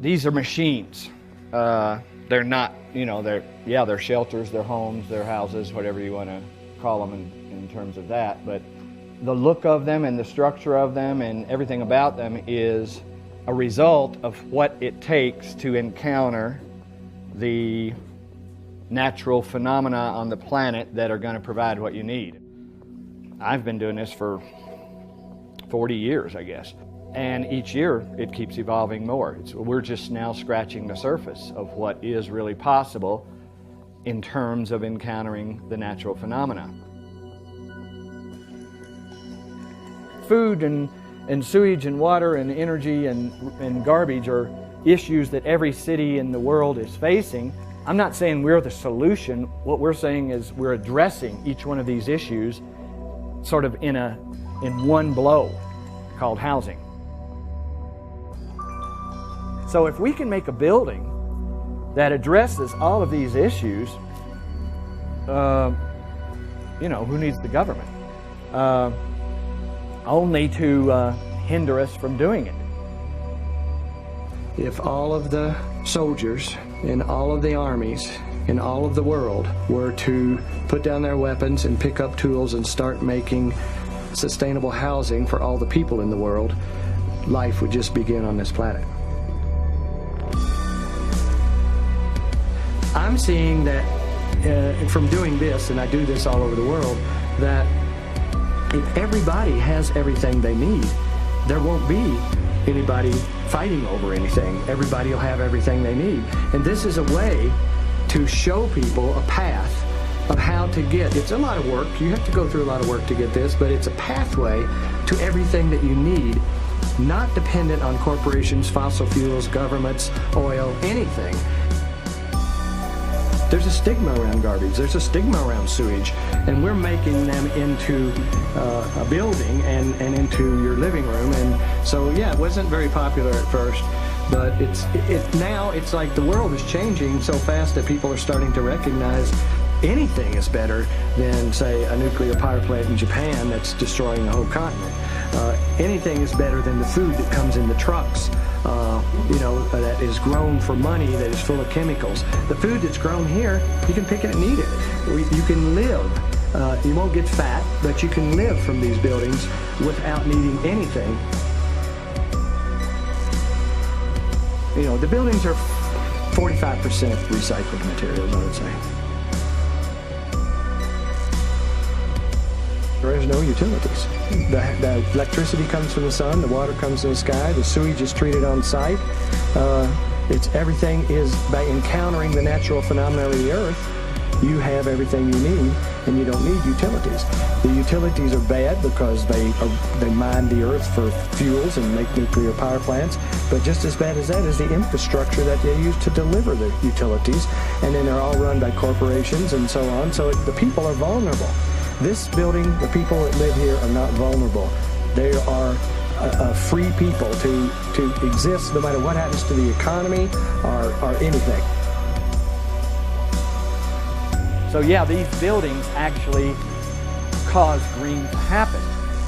these are machines. They're not, you know, they're shelters, they're homes, they're houses, whatever you want to call them in terms of that. But the look of them and the structure of them and everything about them is a result of what it takes to encounter the natural phenomena on the planet that are going to provide what you need. I've been doing this for 40 years, I guess. And each year it keeps evolving more. We're just now scratching the surface of what is really possible in terms of encountering the natural phenomena. Food and sewage and water and energy and garbage are issues that every city in the world is facing. I'm not saying we're the solution. What we're saying is we're addressing each one of these issues sort of in one blow called housing. So if we can make a building that addresses all of these issues, you know, who needs the government? Only to hinder us from doing it. If all of the soldiers in all of the armies in all of the world were to put down their weapons and pick up tools and start making sustainable housing for all the people in the world, life would just begin on this planet. I'm seeing that from doing this, and I do this all over the world, that if everybody has everything they need, there won't be anybody fighting over anything. Everybody will have everything they need. And this is a way to show people a path of how to get. It's a lot of work. You have to go through a lot of work to get this, but it's a pathway to everything that you need, not dependent on corporations, fossil fuels, governments, oil, anything. There's a stigma around garbage. There's a stigma around sewage, and we're making them into a building and into your living room. And so, yeah, it wasn't very popular at first, but now it's like the world is changing so fast that people are starting to recognize anything is better than, say, a nuclear power plant in Japan that's destroying the whole continent. Anything is better than the food that comes in the trucks. You know, that is grown for money, that is full of chemicals. The food that's grown here, you can pick it and eat it. You can live. You won't get fat, but you can live from these buildings without needing anything. You know, the buildings are 45% recycled materials, I would say. There is no utilities. The electricity comes from the sun, the water comes from the sky, the sewage is treated on site. Everything is by encountering the natural phenomena of the earth. You have everything you need, and you don't need utilities. The utilities are bad because they mine the earth for fuels and make nuclear power plants. But just as bad as that is the infrastructure that they use to deliver the utilities, and then they're all run by corporations and so on. So the people are vulnerable. This building, the people that live here are not vulnerable. They are free people to exist no matter what happens to the economy or anything. So yeah, these buildings actually cause green to happen.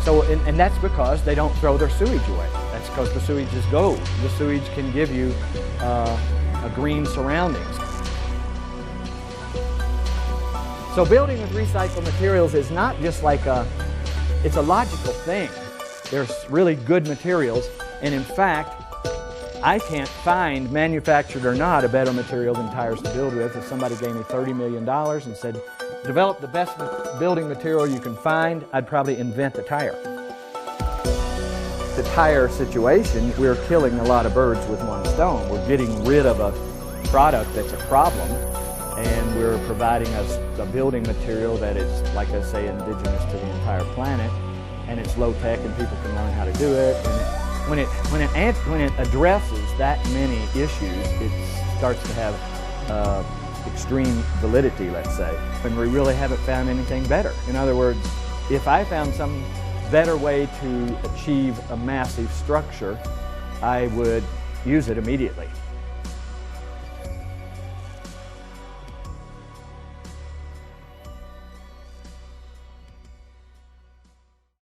So, and that's because they don't throw their sewage away. That's because the sewage is gold. The sewage can give you a green surroundings. So building with recycled materials is not just like it's a logical thing. There's really good materials, and in fact, I can't find, manufactured or not, a better material than tires to build with. If somebody gave me $30 million and said, develop the best building material you can find, I'd probably invent the tire. The tire situation, we're killing a lot of birds with one stone. We're getting rid of a product that's a problem, and we're providing us a building material that is, like I say, indigenous to the entire planet, and it's low tech and people can learn how to do it. And when it addresses that many issues, it starts to have extreme validity, let's say. And we really haven't found anything better. In other words, if I found some better way to achieve a massive structure, I would use it immediately.